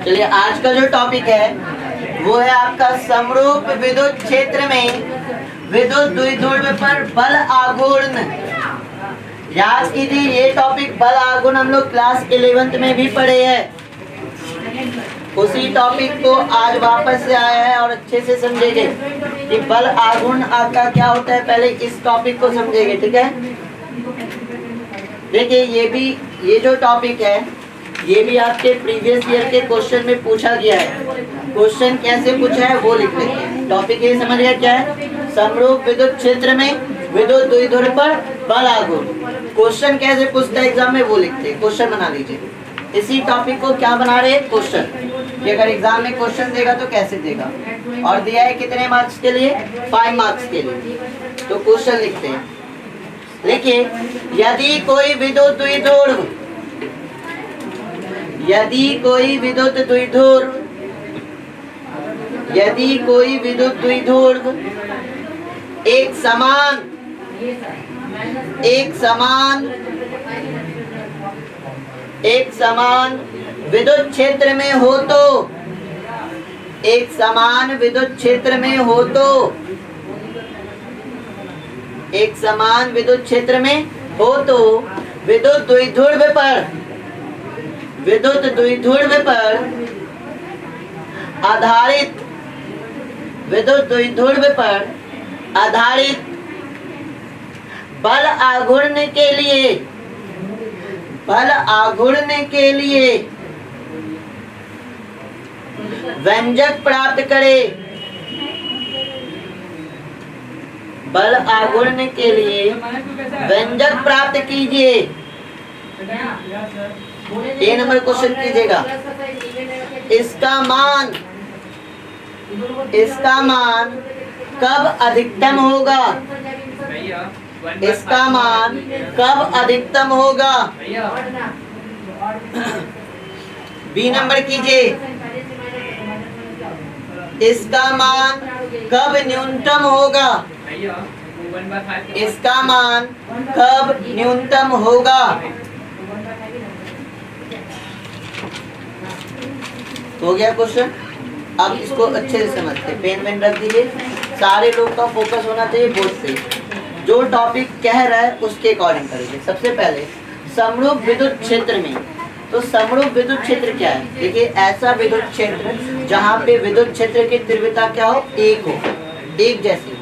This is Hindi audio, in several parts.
चलिए आज का जो टॉपिक है वो है आपका समरूप विद्युत क्षेत्र में विद्युत द्विध्रुव पर बल आघूर्ण। याद कीजिए ये टॉपिक बल आघूर्ण हम लोग क्लास 11th में भी पढ़े हैं। उसी टॉपिक को आज वापस से आया है और अच्छे से समझेंगे कि बल आघूर्ण आपका क्या होता है। पहले इस टॉपिक को समझेंगे, ठीक है। देखिए ये जो टॉपिक है ये भी आपके प्रीवियस ईयर के क्वेश्चन में पूछा गया है। क्वेश्चन कैसे पूछा है वो लिख लेते हैं। टॉपिक ये समझ गया क्या है, समरूप विद्युत क्षेत्र में विद्युत द्विध्रुव पर बल आघूर्ण। क्वेश्चन कैसे पूछता है एग्जाम में वो लिखते हैं, क्वेश्चन बना लीजिए। इसी टॉपिक को क्या बना रहे हैं, क्वेश्चन, कि अगर एग्जाम में क्वेश्चन देगा तो कैसे देगा। और दिया है कितने मार्क्स के लिए, 5 मार्क्स के लिए। तो क्वेश्चन लिखते हैं। देखिए यदि कोई विद्युत द्विध्रुव एक समान विद्युत क्षेत्र में हो तो विद्युत द्विध्रुव पर आधारित बल आघूर्ण के लिए व्यंजक प्राप्त करें। बल आघूर्ण के लिए व्यंजक प्राप्त कीजिए। ये नंबर क्वेश्चन कीजिएगा। इसका मान कब अधिकतम होगा? बी नंबर कीजिए। इसका मान कब न्यूनतम होगा? हो गया क्वेश्चन। अब इसको अच्छे से समझते हैं। पेन रख दीजिए। सारे लोग का फोकस होना चाहिए बोर्ड पे। जो टॉपिक कह रहा है उसके अकॉर्डिंग करेंगे। सबसे पहले समरूप विद्युत क्षेत्र में, तो समरूप विद्युत क्षेत्र क्या है? देखिए ऐसा विद्युत क्षेत्र जहाँ पे विद्युत क्षेत्र की तीव्रता क्या हो, एक जैसी हो।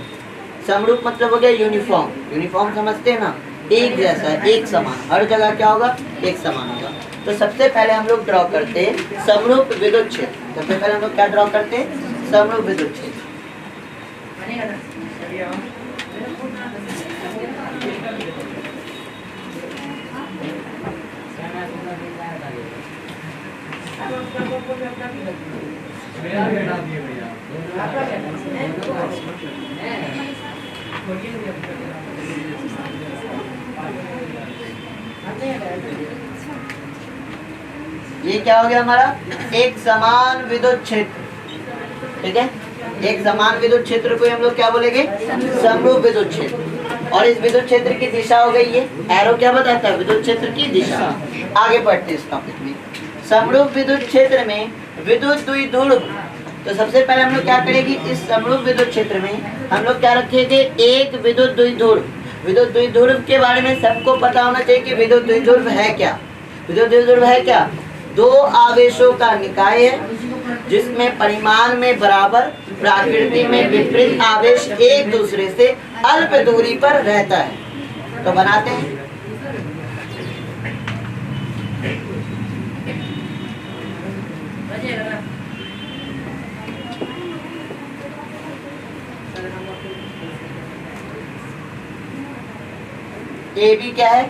समरूप मतलब हो गया यूनिफॉर्म समझते हैं ना, एक जैसा, एक समान, हर जगह क्या होगा, एक समान होगा। तो सबसे पहले हम लोग ड्रॉ करते हैं समरूप विद्युत क्षेत्र। सबसे पहले हम लोग क्या ड्रॉ करते हैं, समरूप विद्युत क्षेत्र। ये क्या हो गया हमारा, एक समान विद्युत क्षेत्र, ठीक है। एक समान विद्युत क्षेत्र को हम लोग क्या बोलेंगे, समरूप विद्युत क्षेत्र। और इस विद्युत क्षेत्र की दिशा हो गई, ये एरो क्या बताता है, विद्युत क्षेत्र की दिशा। आगे बढ़ते हैं इस टॉपिक में। समरूप विद्युत क्षेत्र में विद्युत द्विध्रुव, तो सबसे पहले हम लोग क्या करेंगे, इस समरूप विद्युत क्षेत्र में हम लोग क्या रखेंगे, एक विद्युत द्विध्रुव। विद्युत द्विध्रुव के बारे में सबको पता होना चाहिए कि विद्युत द्विध्रुव है क्या। विद्युत द्विध्रुव है क्या, दो आवेशों का निकाय है जिसमें परिमाण में बराबर, प्रकृति में विपरीत आवेश एक दूसरे से अल्प दूरी पर रहता है। तो बनाते हैं। ए भी क्या है,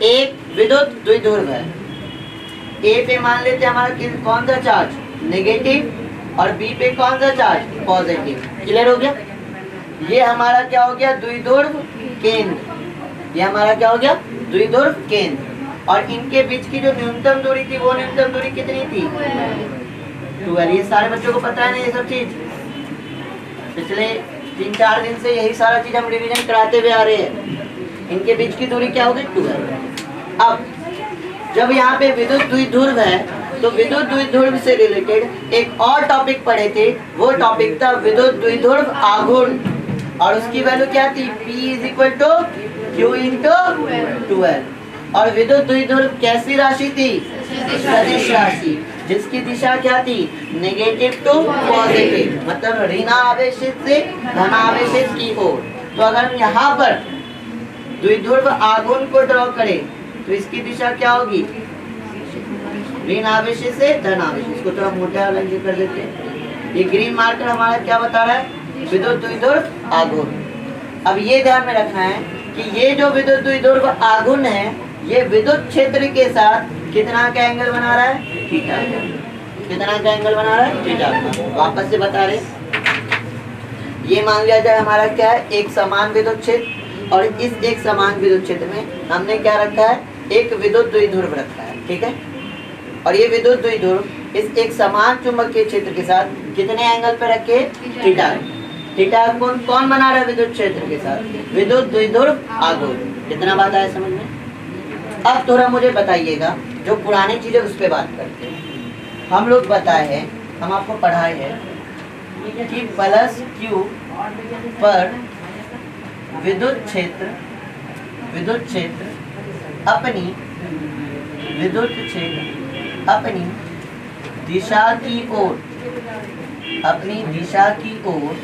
एक विद्युत द्विध्रुव है। ए पे मान लेते हैं हमारा कौन सा चार्ज, नेगेटिव, और बी पे कौन सा चार्ज, पॉजिटिव। क्लियर हो गया। ये हमारा क्या हो गया, द्विध्रुव केंद्र। ये हमारा क्या हो गया, द्विध्रुव केंद्र। और इनके बीच की जो न्यूनतम दूरी थी, वो न्यूनतम दूरी कितनी थी, 12। ये सारे बच्चों को पता है ना ये सब चीज। पिछले 3-4 दिन से यही सारा चीज हम रिवीजन कराते हुए आ रहे हैं। इनके बीच की दूरी क्या होगी, 12। अब जब यहाँ पे विद्युत द्विध्रुव है तो विद्युत द्विध्रुव से रिलेटेड एक और टॉपिक पढ़े थे, वो टॉपिक था विद्युत द्विध्रुव आघूर्ण, और उसकी वैल्यू क्या थी, P = Q × 12। और विद्युत द्विध्रुव कैसी राशि थी, सदिश राशि, जिसकी दिशा क्या थी, नेगेटिव टू पॉजिटिव, मतलब ऋणावेशित से धनावेशित की ओर। तो अगर हम यहाँ पर द्विध्रुव आघूर्ण को ड्रॉ करें तो इसकी दिशा क्या होगी, ऋणावेशित से धनावेशित। इसको थोड़ा मोटा रंग से कर देते हैं। ये ग्रीन मार्कर हमारा क्या बता रहा है, विद्युत द्विध्रुव आघूर्ण। अब ये ध्यान में रखना है कि ये जो विद्युत द्विध्रुव आघूर्ण है, ये विद्युत क्षेत्र के साथ कितना का एंगल बना रहा है, थीटा। कितना का एंगल बना रहा है, थीटा। वापस से बता रहे, ये मान लिया जाए हमारा क्या है, एक समान विद्युत क्षेत्र, और इस एक समान विद्युत क्षेत्र में हमने क्या रखा है, एक विद्युत द्विध्रुव रखा है, ठीक है। और ये विद्युत द्विध्रुव इस एक समान चुंबकीय क्षेत्र के साथ कितने एंगल पे रखे, थीटा। थीटा कौन बना रहा है विद्युत क्षेत्र के साथ, विद्युत द्विध्रुव आघूर्ण। कितना बात आया समझ में। अब थोड़ा मुझे बताइएगा, जो पुरानी चीजें उस पर बात करते हैं। हम लोग बताए हैं, हम आपको पढ़ाए हैं कि +Q पर विद्युत क्षेत्र अपनी दिशा की ओर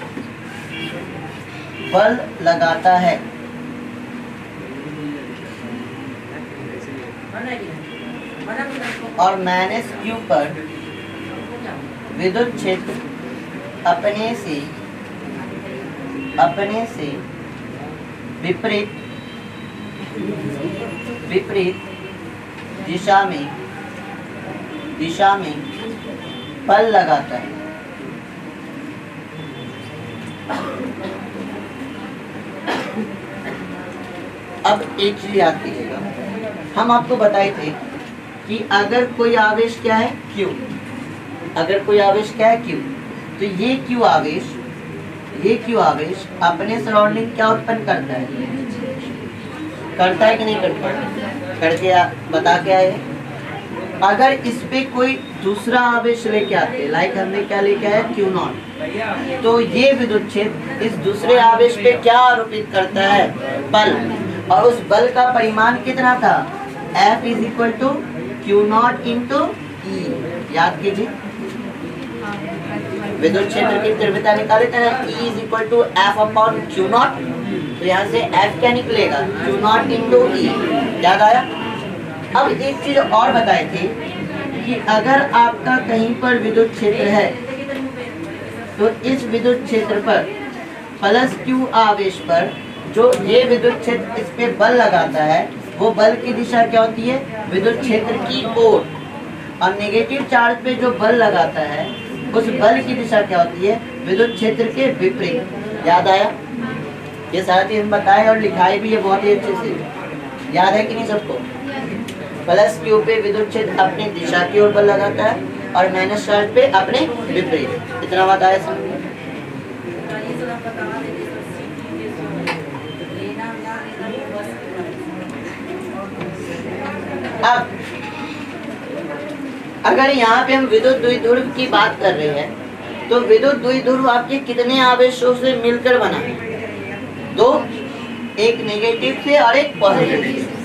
बल लगाता है। और -Q पर विद्युत क्षेत्र अपने से विपरीत दिशा में बल लगाता है। अब एक चीज याद कीजिएगा, हम आपको बताए थे कि अगर कोई आवेश क्या है, Q, अगर कोई आवेश क्या है, Q, तो ये Q आवेश अपने सराउंडिंग क्या उत्पन्न करता है कि नहीं करता, करके बता के आए। अगर इस पे कोई दूसरा आवेश लेके आते, लाइक हमने क्या लेके आया, Q0, तो ये विद्युत क्षेत्र इस दूसरे आवेश पे क्या आरोपित करता है, बल। और उस बल का परिमाण कितना था, F = Q0 × E। याद कीजिए, विद्युत क्षेत्र की तीव्रता निकाले थे ना, E = F/Q0, तो यहाँ से F क्या निकलेगा, Q0 × E। याद आया। अब एक चीज और बताए थे कि अगर आपका कहीं पर विद्युत क्षेत्र है तो इस विद्युत क्षेत्र पर +Q आवेश पर जो ये विद्युत क्षेत्र इस पे बल लगाता है, वो बल की दिशा क्या होती है, विद्युत क्षेत्र की ओर। और नेगेटिव चार्ज पे जो बल लगाता है, उस बल की दिशा क्या होती है, विद्युत क्षेत्र के विपरीत। याद आया। ये साथ ही हम बताए और लिखाए भी है बहुत ही अच्छे से, याद है कि नहीं सबको। +Q पे विद्युत क्षेत्र अपनी दिशा की ओर बल लगाता है और माइनस चार्ज पे अपने विपरीत। इतना बात आया समझ में। अब अगर यहाँ पे हम विद्युत द्विध्रुव की बात कर रहे हैं, तो विद्युत द्विध्रुव आपके कितने आवेशों से मिलकर बना है, दो, एक नेगेटिव से और एक पॉजिटिव से।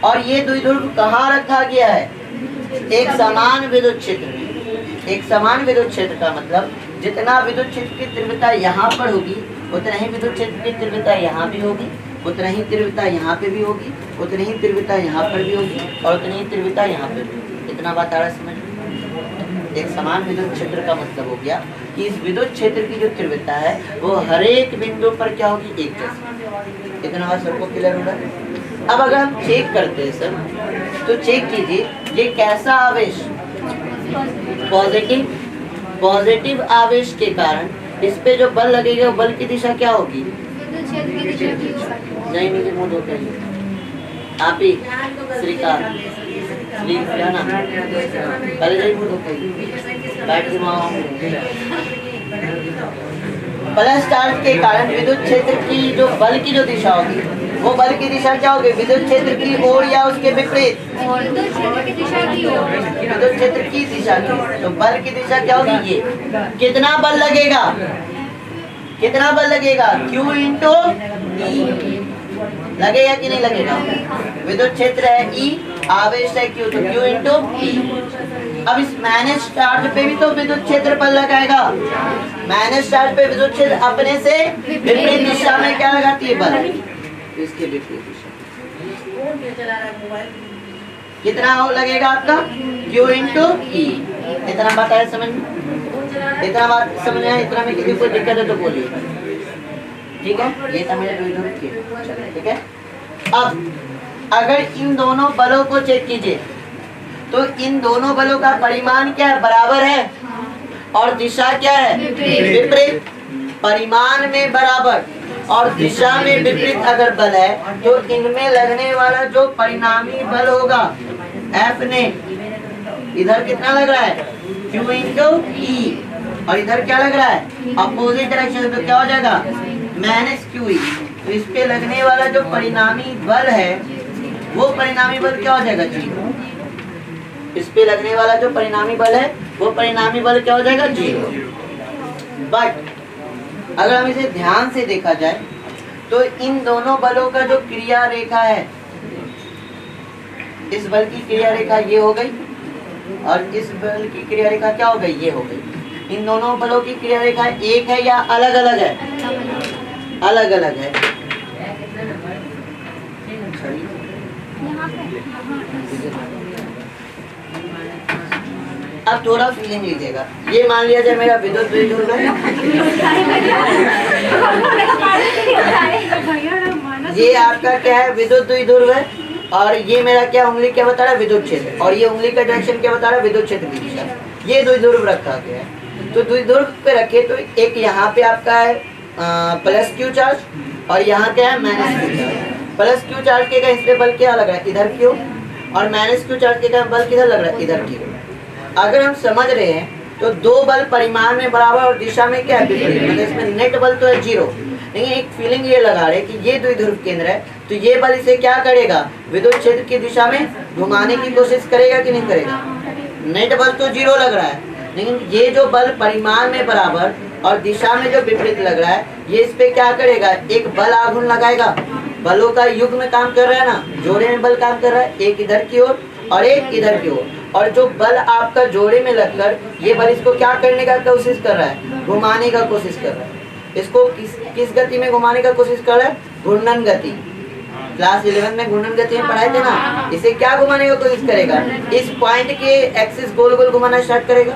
और ये द्विध्रुव कहाँ रखा गया है, एक समान विद्युत क्षेत्र में। एक समान विद्युत क्षेत्र का मतलब जितना विद्युत क्षेत्र की तीव्रता यहाँ पर होगी, उतना ही विद्युत क्षेत्र की तीव्रता यहाँ भी होगी, उतना ही तीव्रता यहाँ पे भी होगी, उतनी ही तीव्रता यहाँ पर भी होगी, और उतनी ही तीव्रता यहाँ पर भी होगी। इतना बात आ रहा है समझ। एक समान विद्युत क्षेत्र का मतलब हो गया कि इस विद्युत क्षेत्र की जो तीव्रता है वो हर एक बिंदु पर क्या होगी, एक जैसी। इतना बात सबको क्लियर हो रहा है। अब अगर हम चेक करते हैं सर, तो चेक कीजिए ये कैसा आवेश, पॉजिटिव आवेश के कारण इस पे जो बल लगेगा, बल की दिशा क्या होगी, नहीं नीचे मुंह धो के आप ही श्रीकांत ना पहले जाइए मुंह धो के बैठ के प्लस चार्ज के कारण विद्युत क्षेत्र की जो बल की जो दिशा होगी वो बल की दिशा क्या होगी? विद्युत क्षेत्र की ओर या उसके विपरीत? विद्युत क्षेत्र की दिशा की ओर। विद्युत क्षेत्र की दिशा की। तो बल की दिशा क्या होगी? ये। कितना बल लगेगा? कितना बल लगेगा? Q into E। लगेगा कि नहीं लगेगा? विद्युत क्षेत्र है E, आवेश है Q, तो Q इंटू E। अब इस माइनस चार्ज पे भी तो विद्युत क्षेत्र बल लगाएगा। माइनस चार्ज पे विद्युत क्षेत्र अपने से विपरीत दिशा में क्या लगाती है? बल। इसके विपरीत दिशा कितना हो लगेगा आपका? Q into E। इतना बात है समझ में? इतना बात समझ में? इतना में किसी को दिक्कत है तो बोलिए, ठीक है? ये था मेरे वीडियो के, ठीक है? अब अगर इन दोनों बलों को चेक कीजिए तो इन दोनों बलों का परिमाण क्या है? बराबर है और दिशा क्या है? विपरीत। परिमाण में बराबर और दिशा में विपरीत अगर बल है तो इनमें लगने वाला जो परिणामी बल होगा F ने, इधर कितना लग रहा है? Q इंटू E, और इधर क्या लग रहा है? अपोजिट डायरेक्शन, तो क्या हो जाएगा? Minus QE। तो इस पे लगने वाला जो परिणामी बल है वो परिणामी बल क्या हो जाएगा? जीरो। इस पे लगने वाला जो परिणामी बल है वो परिणामी बल क्या हो जाएगा? जीरो। बट अगर हम इसे ध्यान से देखा जाए तो इन दोनों बलों का जो क्रिया रेखा है, इस बल की क्रिया रेखा ये हो गई और इस बल की क्रिया रेखा क्या हो गई? ये हो गई। इन दोनों बलों की क्रिया रेखा एक है या अलग अलग है? अलग अलग है। अब थोड़ा फीलिंग लीजिएगा। ये मान लिया जाए मेरा विद्युत द्विध्रुव है, ये आपका क्या है? विद्युत द्विध्रुव है, और ये मेरा क्या उंगली क्या बता रहा है? विद्युत क्षेत्र, और ये उंगली का डायरेक्शन क्या बता रहा है? विद्युत क्षेत्र की दिशा। ये द्विध्रुव रखा गया है। तो द्विध्रुव पे रखे तो एक यहाँ पे आपका है प्लस Q चार्ज और यहाँ क्या है? Minus Q charge. Plus Q charge के इस पे बल क्या लग रहा है? इधर Q, और माइनस Q चार्ज के बल किधर लग रहा है? इधर Q। अगर हम समझ रहे हैं तो दो बल परिमाण में बराबर और दिशा में क्या है? विपरीत। मतलब इसमें नेट बल तो है जीरो, लेकिन एक फीलिंग ये लगा रहे कि ये द्विध्रुव केंद्र है तो ये बल इसे क्या करेगा? विद्युत क्षेत्र की दिशा में घुमाने की कोशिश करेगा कि नहीं करेगा? नेट बल तो जीरो लग रहा है, लेकिन ये जो बल परिमाण में बराबर और दिशा में जो विपरीत लग रहा है, ये इस पे क्या करेगा? एक बल आघूर्ण लगाएगा। बलों का युग्म में काम कर रहा है ना, जोड़े में बल काम कर रहा है, एक इधर की ओर और एक इधर की ओर। और जो बल आपका जोड़े में लगकर ये बल इसको क्या करने का कोशिश कर रहा है? घुमाने का कोशिश कर रहा है। इसको किस गति में घुमाने का कोशिश कर रहा है? घूर्णन गति। क्लास 11 में घूर्णन गति में पढ़ाए थे ना। इसे क्या घुमाने का कोशिश करेगा? इस पॉइंट के एक्सिस गोल गोल घुमाना स्टार्ट करेगा।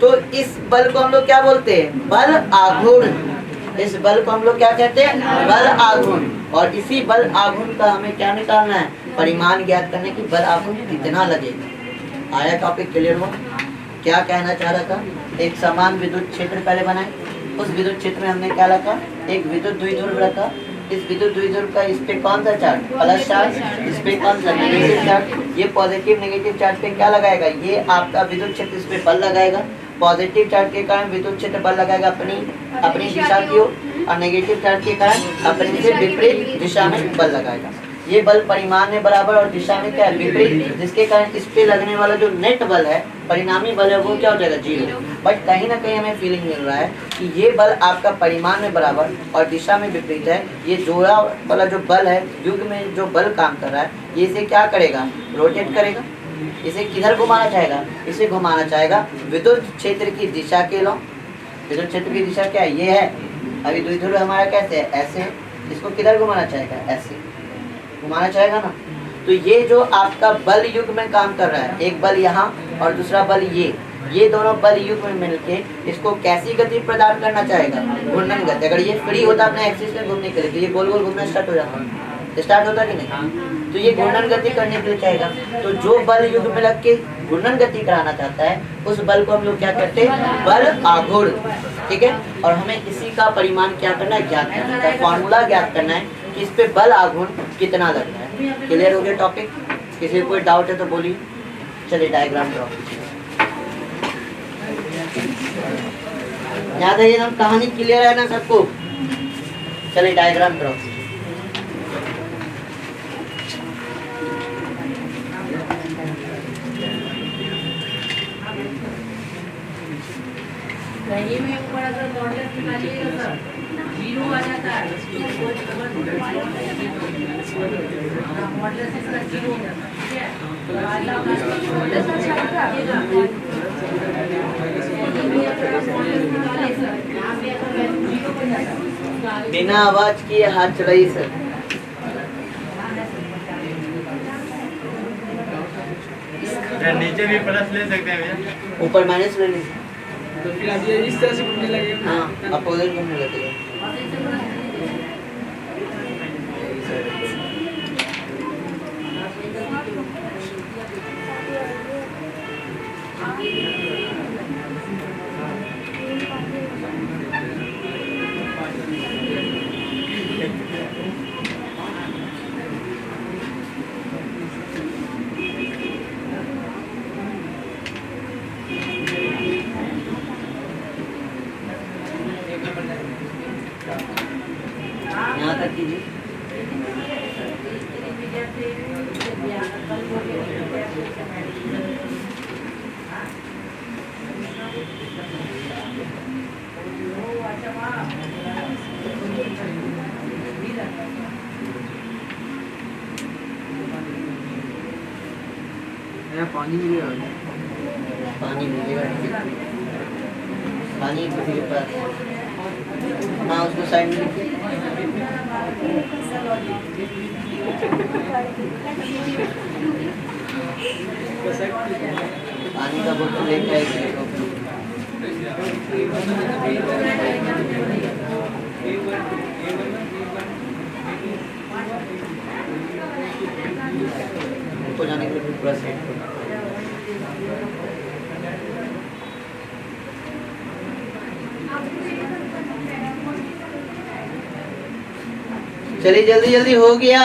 तो इस बल को हम लोग क्या बोलते हैं? बल आघूर्ण। इस बल को हम लोग क्या कहते हैं? बल आघूर्ण। और इसी बल आघूर्ण का हमें क्या निकालना है? परिमाण ज्ञात करने की बल आघूर्ण कितना लगेगा। आया टॉपिक क्लियर हुआ? क्या कहना चाह रहा था? एक समान विद्युत क्षेत्र पहले बनाए, उस विद्युत क्षेत्र में हमने क्या रखा? एक विद्युत द्विध्रुव रखा। इस विद्युत द्विध्रुव का इस पे कौन सा चार्ज? Plus charge. इस पे कौन सा? Negative charge. ये पॉजिटिव नेगेटिव चार्ज पे क्या लगाएगा? ये आपका विद्युत क्षेत्र इस पे बल लगाएगा। पॉजिटिव चार्ज के कारण विद्युत क्षेत्र बल लगाएगा अपनी दिशा की ओर, और नेगेटिव चार्ज के कारण अपने से विपरीत दिशा में बल लगाएगा। ये बल परिमाण में बराबर और दिशा में क्या है? विपरीत, जिसके कारण इस पे लगने वाला जो नेट बल है, परिणामी बल है, वो क्या हो जाएगा? जीरो। बट कहीं ना कहीं हमें फीलिंग मिल रहा है कि ये बल आपका परिमाण में बराबर और दिशा में विपरीत है। ये जोड़ा वाला जो बल है, युग में जो बल काम कर रहा है, ये इसे क्या करेगा? रोटेट करेगा। इसे किधर घुमाना चाहेगा? इसे घुमाना चाहेगा विद्युत क्षेत्र की दिशा के लौ। विद्युत क्षेत्र की दिशा क्या है? ये है। अभी द्विध्रुव हमारा कैसे है? ऐसे। इसको किधर घुमाना चाहेगा? ऐसे घुमाना चाहेगा ना। तो ये जो आपका बल युग में काम कर रहा है, एक बल यहाँ और दूसरा बल ये दोनों बल युग में मिलके इसको कैसी गति प्रदान करना चाहेगा? घूर्णन गति। अगर ये फ्री होता अपने एक्सिस में घूमने के लिए तो ये गोल गोल घूमना स्टार्ट हो जाता, स्टार्ट होता कि नहीं? तो ये घूर्णन गति करने के लिए चाहेगा। तो जो बल युग में लग के घूर्णन गति कराना चाहता है, उस बल को हम लोग क्या करते हैं? बल आघूर्ण। ठीक है। और हमें इसी का परिमाण क्या करना है? ज्ञात करना है। फॉर्मूला ज्ञात करना है कि इस पे बल आघूर्ण कितना लग रहा है। क्लियर हो गया टॉपिक? किसी को कोई डाउट है तो बोलिए। चलिए डायग्राम ड्रॉ। याद है ये कहानी क्लियर है ना सबको? चलिए डायग्राम ड्रॉ। नहीं में ऊपर अगर मॉडल निकालिएगा सर जीरो आ जाता है मॉडल से सर जीरो हो जाता है ठीक है मॉडल से अच्छा लगा बिना आवाज किए हाथ चलाइए सर। नीचे भी प्लस ले सकते हैं भैया, ऊपर माइनस ले लीजिए। तो फिर आप ये इस तरह से घूमने लगेगा। हाँ अपोजिट घूमने लगेगा। यहाँ तक कीजिए। पानी मिलेगा। पानी मिलेगा, पानी किसी के पास। हाँ उसको साइड में लिखिए। पानी का बोतल लेके आइए। ऊपर जाने के लिए पूरा सेट करो। चलिए जल्दी जल्दी हो गया।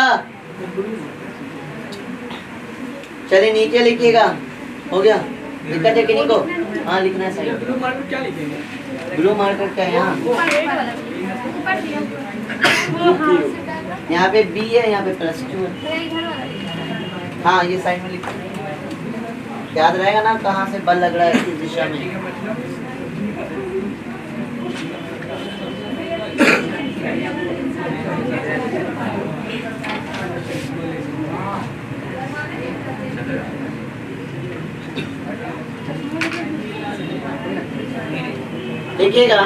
चलिए नीचे लिखिएगा। हो गया? दिक्कत है किन्हीं को? हाँ लिखना है सही। ब्लू मार्कर क्या लिखेंगे? ब्लू मार्कर क्या है यहाँ? वो हाँ यहाँ पे बी है, यहाँ पे +2 है। इधर वाला हाँ ये साइड में लिखो। याद रहेगा ना कहाँ से बल लग रहा है, किस दिशा में। देखिएगा,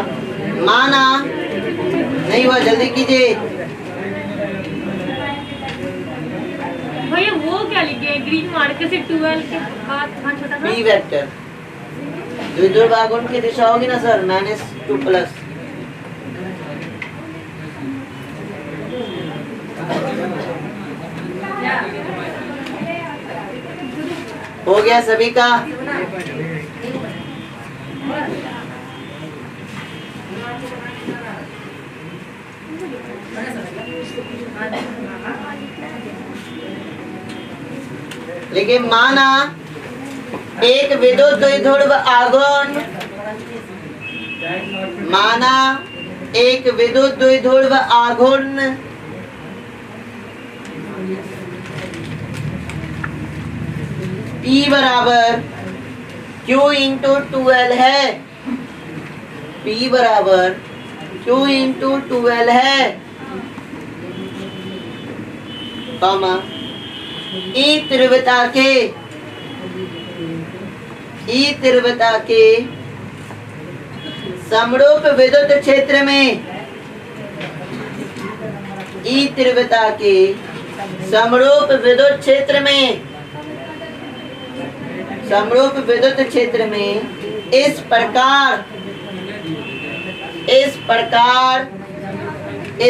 माना नहीं हुआ, जल्दी कीजिए। भैया वो क्या लिखे ग्रीन मार्कर से 12 के बाद हाँ छोटा सा बी वेक्टर द्विध्रुव आघूर्ण की दिशा होगी ना सर, -2 हो गया सभी का। लेकिन माना एक विद्युत द्विध्रुव आघूर्ण, माना एक विद्युत द्विध्रुव आघूर्ण P बराबर Q इंटू 2L है। P बराबर Q इंटू 2L है, कॉमा ई तीव्रता के समरूप विद्युत क्षेत्र में, ई तीव्रता के समरूप विद्युत क्षेत्र में, समरूप विद्युत क्षेत्र में इस प्रकार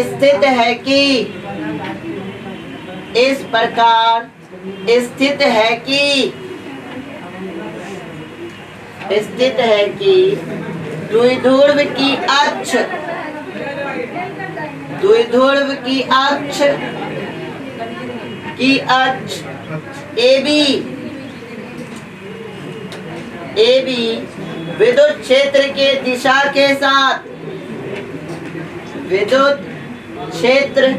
स्थित है कि, इस प्रकार स्थित है कि द्विध्रुव की अक्ष AB विद्युत क्षेत्र के दिशा के साथ, विद्युत क्षेत्र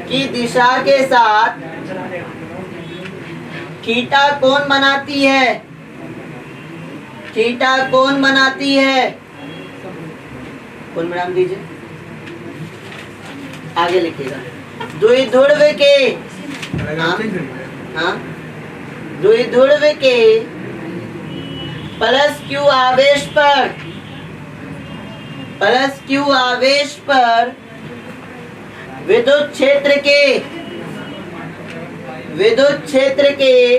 की दिशा के साथ थीटा कोण बनाती है। थीटा कौन बनाती है? कौन नाम दीजिए, आगे लिखिएगा। द्विध्रुव के, हाँ, द्विध्रुव के प्लस क्यू आवेश पर, प्लस क्यू आवेश पर विद्युत क्षेत्र के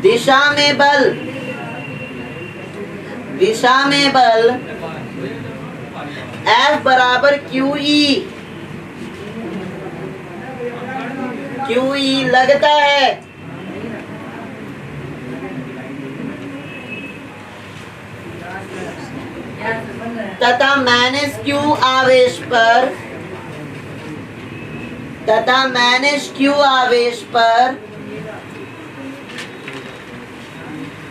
दिशा में बल F बराबर QE लगता है। तथा माइनस Q आवेश पर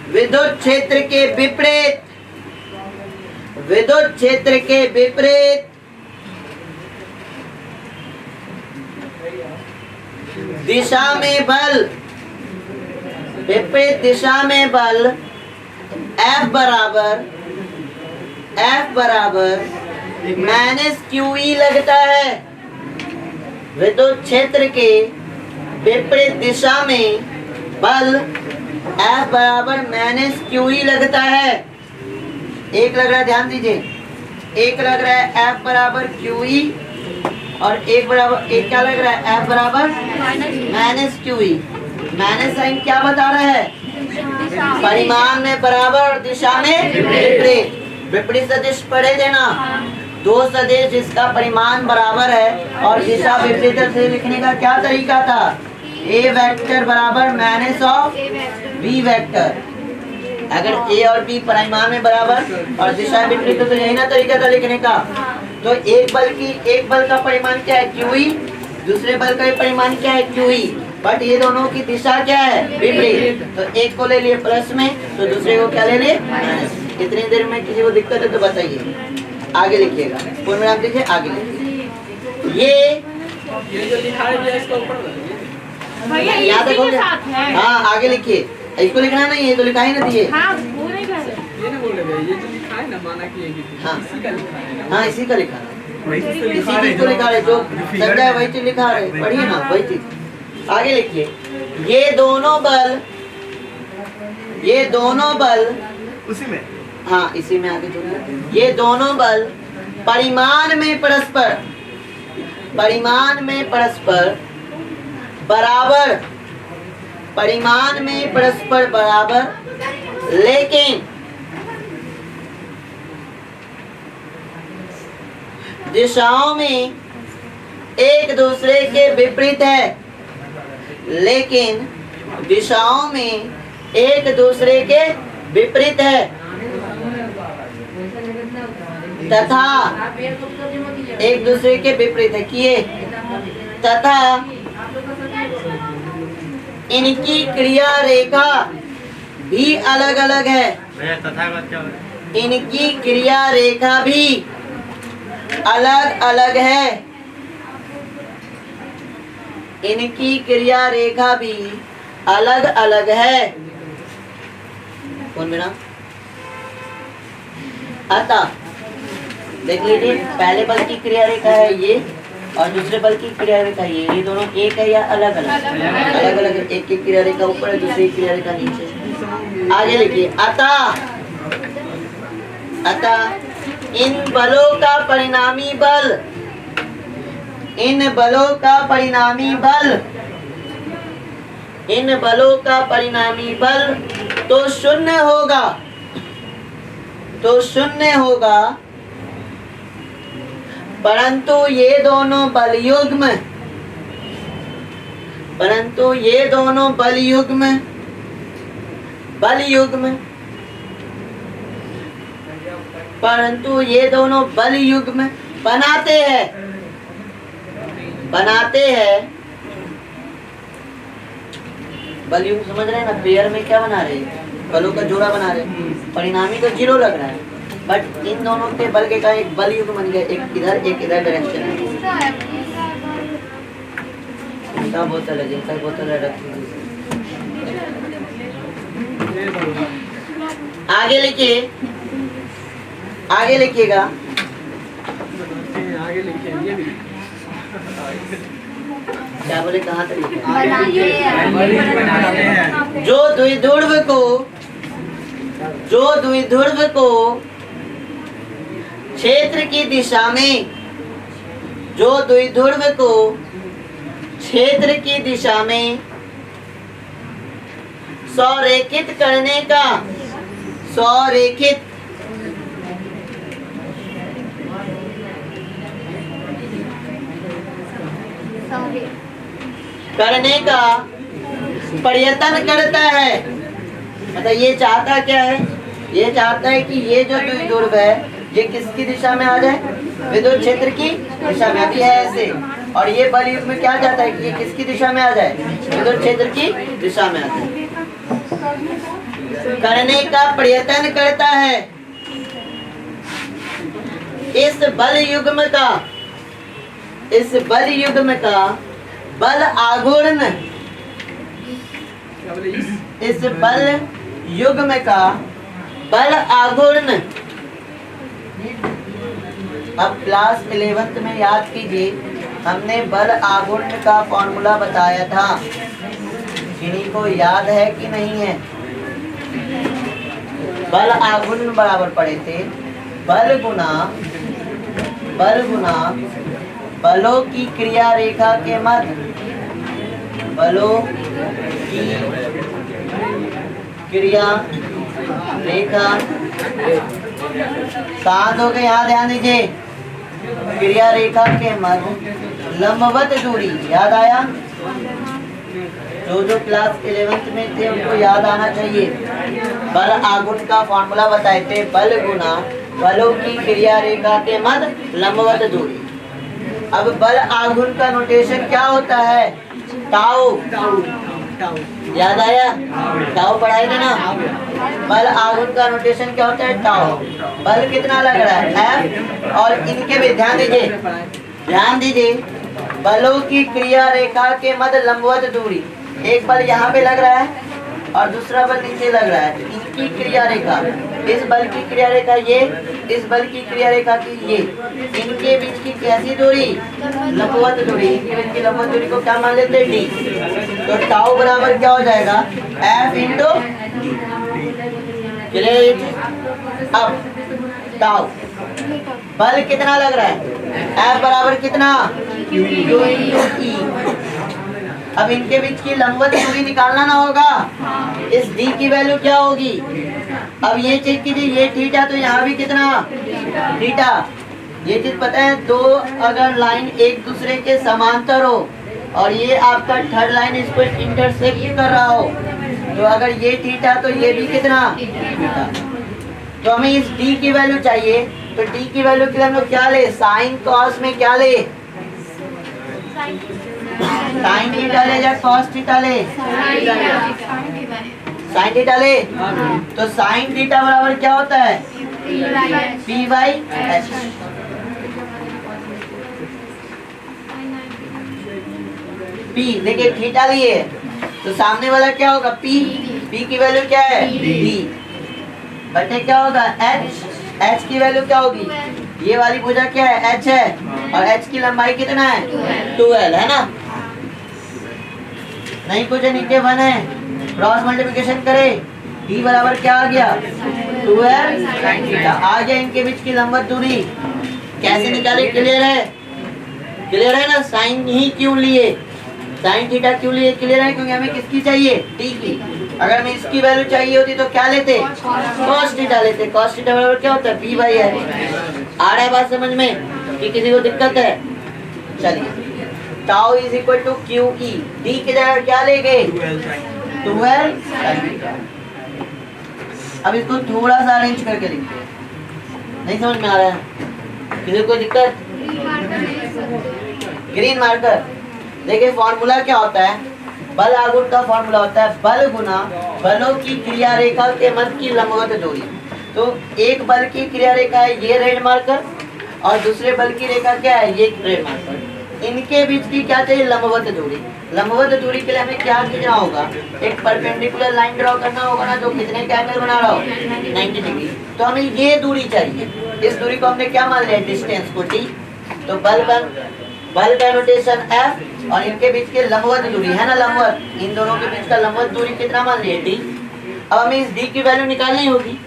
विद्युत क्षेत्र के विपरीत दिशा में बल, विपरीत दिशा में बल F बराबर माइनस QE लगता है। विद्युत क्षेत्र के विपरीत दिशा में बल F बराबर माइनस QE लगता है। एक लग रहा है, ध्यान दीजिए, एक लग रहा है F बराबर QE और एक क्या लग रहा है F बराबर माइनस QE। माइनस साइन क्या बता रहा है? परिमाण में बराबर और दिशा में विपरीत। विपरीत सदिश पढ़े थे ना, दो सदिश जिसका परिमाण बराबर है और दिशा विपरीत से लिखने का क्या तरीका था? A वेक्टर बराबर माइनस ऑफ B वेक्टर। अगर A और B परिमाण में बराबर और दिशा विपरीत तो यही ना तरीका था लिखने का। तो एक बल का परिमाण क्या है? QE। दूसरे बल का परिमाण क्या है? QE। बट ये दोनों की दिशा क्या है? विपरीत। तो एक को ले लिए प्लस में, तो दूसरे को क्या ले लिए? माइनस। इतनी देर में किसी को दिक्कत है तो बताइए, आगे लिखिएगा। पूर्ण विराम दीजिए, आगे लिखिए। ये जो लिखा है इसका ऊपर भैया याद इसी के रखोगे? साथ है। हाँ, आगे लिखिए। इसको लिखना नहीं है तो लिखा ही ना दिए। हाँ, वो नहीं कर रहे। ये ना बोल रहे, ये जो लिखा है ना, माना कि ये हाँ। इसी का लिखा है ना। हाँ, इसी का लिखा है, वही चीज तो इसी लिखा रहे चीज को लिखा है, जो संख्या है वही चीज लिखा है। पढ़िए ना वही चीज। आगे लिखिए। ये दोनों बल उसी में, हाँ इसी में आगे जोड़िए। ये दोनों बल परिमाण में परस्पर बराबर, लेकिन दिशाओं में एक दूसरे के विपरीत है। तथा एक दूसरे के विपरीत है किए, तथा इनकी क्रिया रेखा भी अलग अलग है। भैया तथागत क्या होगा? इनकी क्रिया रेखा भी अलग अलग है। इनकी क्रिया रेखा भी अलग अलग है। कौन मेरा? अतः देख लीजिए, पहले बल की क्रिया रेखा है ये और दूसरे बल की क्रिया रेखा ये दोनों एक है या अलग अलग? अलग अलग। एक की क्रिया रेखा ऊपर है, दूसरी क्रिया रेखा नीचे। आगे लिखिए। अतः इन बलों का परिणामी बल तो शून्य होगा, परंतु ये दोनों बल युग्म बनाते हैं। बल युग्म समझ रहे हैं ना? पेयर में क्या बना रहे हैं? बलों का जोड़ा बना रहे हैं। परिणामी तो 0 लग रहा है, बट इन दोनों के बल के का एक बल युग्म बन गया। एक इधर एक इधर डायरेक्शन है। बोतल है, जिनका बोतल है रखी हे भगवान। आगे लिखिए, आगे लिखिएगा। आगे लिखिए ये भी। क्या बोले, कहाँ तक लिखे? बनाते हैं। जो द्विध्रुव को क्षेत्र की दिशा में, जो द्विध्रुव को क्षेत्र की दिशा में संरेखित करने का, संरेखित करने का प्रयत्न करता है। मतलब ये चाहता क्या है, ये चाहता है कि ये जो द्विध्रुव है ये किसकी दिशा में आ जाए, विद्युत क्षेत्र की दिशा में। अभी है ऐसे, और ये बल युग्म में क्या चाहता है कि ये किसकी दिशा में आ जाए, विद्युत क्षेत्र की दिशा में आ जाए। करने का प्रयत्न करता है। इस बल युग्म का बल आघूर्ण, क्या बोले इस बल युग्म का बल आघूर्ण। अब क्लास 11th में याद कीजिए, हमने बल आघूर्ण का फॉर्मूला बताया था। किन्हीं को याद है कि नहीं है? बल आघूर्ण बराबर पढ़े थे, बल गुना बलों की क्रिया रेखा के मध्य, बलों की क्रिया रेखा। साथ हो गए, यहाँ ध्यान दीजिए। क्रिया रेखा के मध्य लंबवत दूरी, याद आया? जो क्लास 11th में थे उनको याद आना चाहिए। बल आघूर्ण का फॉर्मूला बताए थे, बल गुना बलों की क्रिया रेखा के मध्य लंबवत दूरी। अब बल आघूर्ण का नोटेशन क्या होता है? टाउ। याद आया? टाउ पढ़ाई थे ना? बल आघूर्ण का नोटेशन क्या होता है? टाउ। बल कितना लग रहा है? F। और इनके भी ध्यान दीजिए, बलों की क्रिया रेखा के मध्य लंबवत दूरी। एक बल यहाँ पे लग रहा है और दूसरा बल नीचे लग रहा है। इनकी क्रिया रेखा, इस बल की क्रिया रेखा ये, इस बल की क्रिया रेखा की ये, इनके बीच की कैसी दूरी? लंबवत दूरी। इनके बीच की लंबवत दूरी को क्या मान लेते हैं? डी। तो टाउ बराबर क्या हो जाएगा? F into. अब टाउ बल कितना लग रहा है? F बराबर कितना? Q into E। अब इनके बीच की लंबवत दूरी निकालना ना होगा। इस D की वैल्यू क्या होगी? अब ये चेक कीजिए, ये थीटा, तो यहाँ भी कितना? थीटा। ये चीज पता है, दो अगर लाइन एक दूसरे के समांतर हो और ये आपका थर्ड लाइन इसको इंटरसेक्ट कर रहा हो, तो अगर ये थीटा तो ये भी कितना? थीटा। तो हमें इस D की वैल्यू चाहिए, तो D की वैल्यू के लिए हम लोग क्या ले? साइन कॉस में क्या ले? साइन थीटा ले या कॉस थीटा ले? साइन थीटा ले। तो साइन थीटा बराबर क्या होता है? P by H। P देखिए, थीटा लिए तो सामने वाला क्या होगा? P की वैल्यू क्या है? D। बटे क्या होगा? H की वैल्यू क्या होगी? ये वाली भुजा क्या है? H है, और H की लंबाई कितना है? 2L है ना? नहीं कुछ नीचे 1 है, क्रॉस मल्टीप्लिकेशन करे, D बराबर क्या आ गया? 2L sin थीटा आ गया। इनके बीच की लंबवत दूरी कैसे निकाले? क्लियर है ना? साइन ही क्यों लिए? साइन थीटा क्यों लिए? क्लियर है? क्योंकि हमें किसकी चाहिए? D की। अगर हमें इसकी वैल्यू चाहिए होती तो क्या लेते? कॉस थीटा लेते। कॉस थीटा बराबर क्या होता है? P by H। आ रहा है बात समझ में कि किसी को दिक्कत है? चलिए, tau is equal to Q E. D की जगह क्या ले गए? 12 sin थीटा। अब इसको थोड़ा सा अरेंज करके लिखते हैं, नहीं समझ में आ रहा है? किसी को दिक्कत? Green marker. देखिए फॉर्मूला क्या होता है? बल आघूर्ण का फॉर्मूला होता है बल गुना बलों की क्रिया रेखा के मध्य की लंबवत दूरी। तो एक बल की क्रिया रेखा है ये रेड मार्कर, और दूसरे बल की रेखा क्या है? ये रेड मार्कर। इनके बीच की क्या चाहिए, लंबवत दूरी। लंबवत दूरी के लिए हमें क्या खींचना होगा, एक परपेंडिकुलर लाइन ड्रॉ करना होगा ना, जो कितने का एंगल बना रहा हो, 90 डिग्री। तो हमें ये दूरी चाहिए, इस दूरी को हमने क्या मान लिया, डिस्टेंस को d। तो बल का नोटेशन f और इनके बीच के लंबवत दूरी है ना, लंबवत, इन दोनों के बीच का लंबवत दूरी कितना मान लिया, d। अब हमें इस d की वैल्यू निकालनी होगी।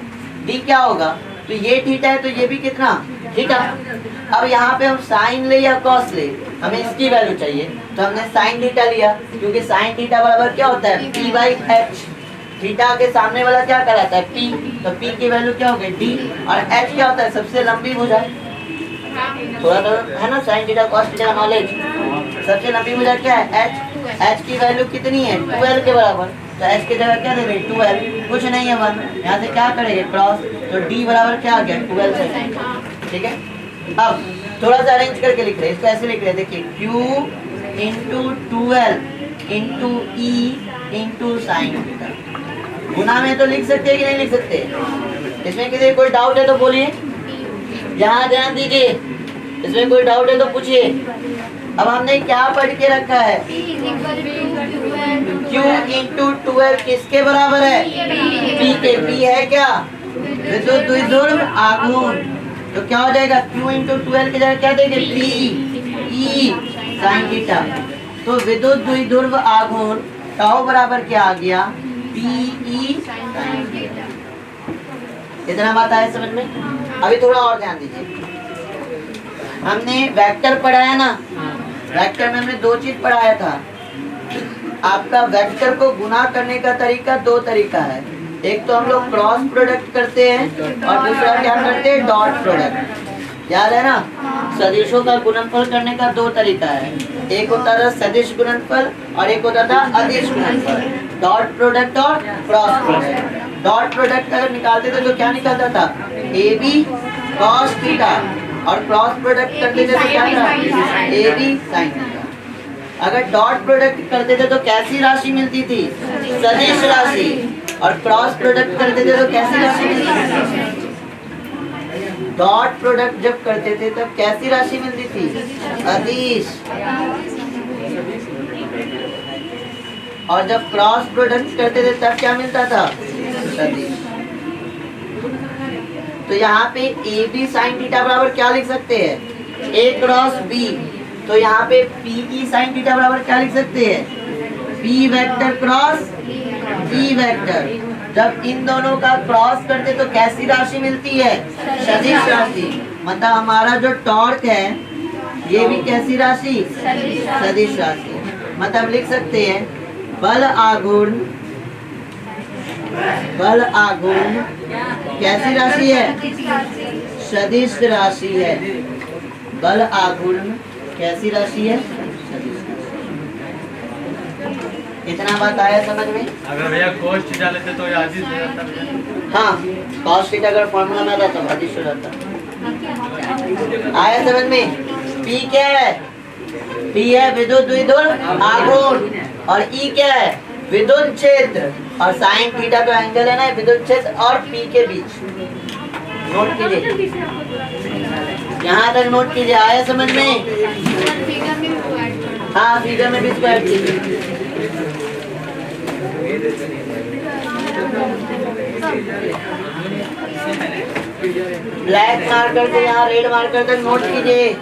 d क्या होगा, तो ये थीटा है तो ये भी कितना, थीटा। अब यहाँ पे हम साइन ले या कॉस ले, हमें इसकी वैल्यू चाहिए, तो हमने साइन थीटा लिया, क्योंकि साइन थीटा बराबर क्या होता है, p बाई एच। थीटा के सामने वाला क्या कहलाता है, p, तो p की वैल्यू क्या होगी, d, और h क्या होता है, सबसे लंबी भुजा। थोड़ा तो है ना साइन थीटा कॉस थीटा का नॉलेज। सबसे लंबी भुजा क्या है, h। h की वैल्यू कितनी है, 12 के बराबर, तो h की जगह क्या दे रहे, 12, कुछ नहीं है 1, यहाँ से क्या करेंगे, क्रॉस, तो d बराबर क्या आ गया, 12 से। ठीक है, अब थोड़ा सा अरेंज करके लिख रहे हैं, इसको ऐसे लिख रहे हैं, देखिए q into 12 into e into sine theta. गुना में तो लिख सकते हैं कि नहीं लिख सकते, इसमें किसी कोई डाउट है तो बोलिए, यहाँ ध्यान दीजिए, इसमें कोई डाउट है तो पूछिए। अब हमने क्या पढ़ के रखा है, q इंटू 12 किसके बराबर है, p के। p है क्या, विद्युत द्विध्रुव आघूर्ण, तो क्या हो जाएगा, q इंटू 12 की जगह क्या देंगे, p e साइन थीटा। तो विद्युत द्विध्रुव आघूर्ण टाउ बराबर क्या आ गया, p e साइन थीटा। इतना बात आया समझ में। अभी थोड़ा और ध्यान दीजिए, हमने वेक्टर पढ़ाया ना, वेक्टर में हमने दो चीज पढ़ाया था। आपका वेक्टर को गुना करने का तरीका दो तरीका है, एक तो हम लोग क्रॉस प्रोडक्ट करते हैं और दूसरा क्या करते हैं, डॉट प्रोडक्ट। याद है ना, सदिशों का गुणनफल करने का दो तरीका है, एक होता था सदिश गुणनफल और एक होता था अदिश गुणनफल, डॉट प्रोडक्ट और क्रॉस प्रोडक्ट। डॉट प्रोडक्ट अगर निकालते थे तो क्या निकलता था, ए बी कॉस थीटा, और क्रॉस प्रोडक्ट करते थे तो क्या था, ए बी साइन थीटा। अगर डॉट प्रोडक्ट करते थे तो कैसी राशि मिलती थी, सदिश राशि, और क्रॉस प्रोडक्ट करते थे तो कैसी राशि मिलती थी, डॉट प्रोडक्ट जब करते थे तब कैसी राशि मिलती थी, अदिश, और जब क्रॉस प्रोडक्ट करते थे तब क्या मिलता था, सदिश। तो यहाँ पे ए बी साइन थीटा बराबर क्या लिख सकते हैं, ए क्रॉस बी, तो यहाँ पे पी ई साइन थीटा बराबर क्या लिख सकते हैं, P vector cross B vector. जब इन दोनों का क्रॉस करते तो कैसी राशि मिलती है, सदिश राशि। मतलब हमारा जो टॉर्क है ये भी कैसी राशि, सदिश राशि। मतलब लिख सकते हैं बल आघूर्ण, बल आघूर्ण कैसी राशि है, सदिश राशि है। बल आघूर्ण कैसी राशि है, सदिश राशि। इतना बात आया समझ में। अगर भैया कॉस थीटा लेते तो ये आदिश हो जाता भैया। हाँ, कॉस थीटा अगर फॉर्मूला में आता तो आदिश हो जाता। आया समझ में। पी क्या है, पी है विद्युत द्विध्रुव आघूर्ण, और ई क्या है, विद्युत क्षेत्र, और साइन थीटा तो एंगल है ना विद्युत क्षेत्र और पी के बीच। नोट कीजिए, यहाँ तक नोट कीजिए। आया समझ में। हाँ, फिगर में भी इसको ऐड कीजिए। ब्लैक मार्कर से यहाँ रेड मार्कर तक नोट कीजिए।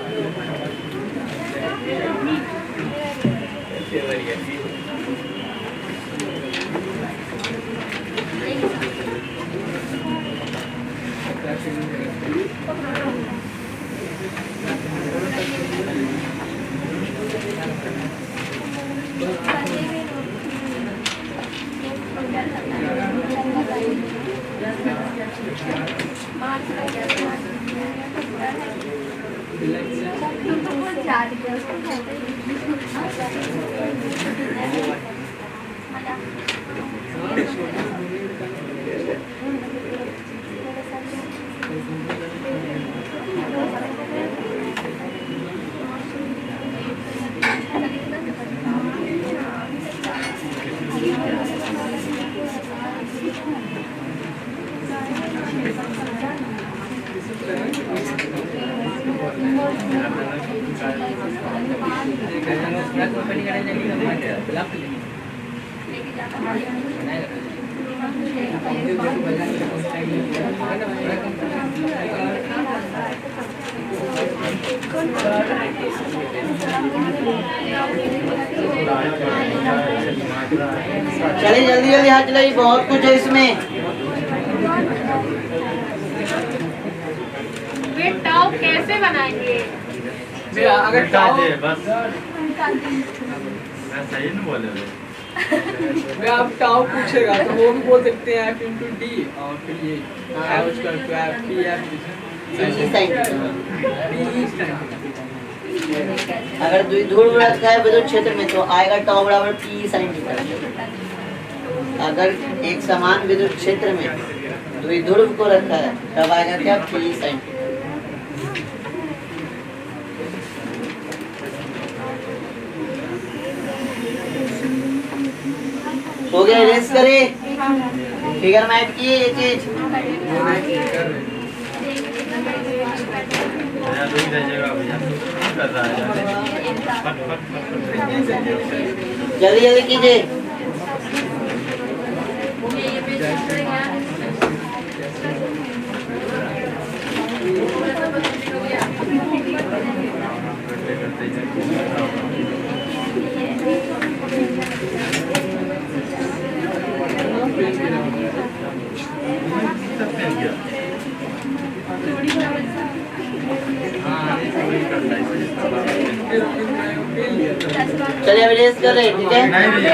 चलिए जल्दी जल्दी हाथ चलाइए, बहुत कुछ है इसमें। वे टाउ कैसे बनाएंगे? मैं अगर बेटा टाओ दे बस। मैं सही नहीं बोले हुए। मैं आप टाओ पूछेगा तो वो भी बोल सकते हैं F × D और फिर ये F ² P F अगर द्विध्रुव रखा है विद्युत क्षेत्र में तो आएगा टाउ बराबर P sin थीटा। अगर एक समान विद्युत क्षेत्र में द्विध्रुव को रखा है तब आएगा क्या? P sin theta. हो गया, रेस करे, फिगर मैच किए ये चीज। भैया रुक जाइएगा भैया, कर रहा है फट फट फट। जल्दी जल्दी कीजिए। चलिए अभी रेस कर रहे हैं, ठीक है? नहीं भैया,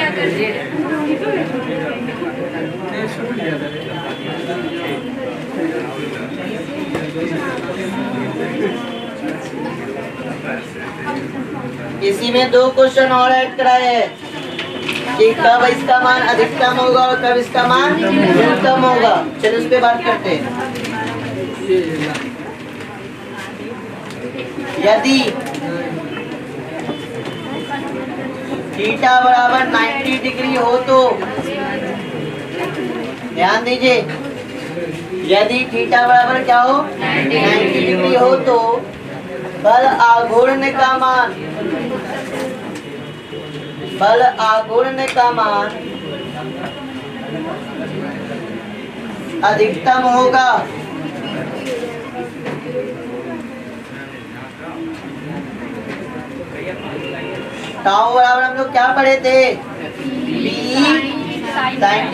इसी में 2 क्वेश्चन और ऐड कराए हैं कि कब इसका मान अधिकतम होगा और कब इसका मान न्यूनतम होगा। चलिए उस पर बात करते हैं। यदि थीटा बराबर 90 डिग्री हो तो, ध्यान दीजिए, यदि थीटा बराबर क्या हो? 90 डिग्री हो तो बल आघूर्ण का मान, बल आघूर्ण का मान अधिकतम होगा। टाउ बराबर हम लोग क्या पढ़े थे? P sin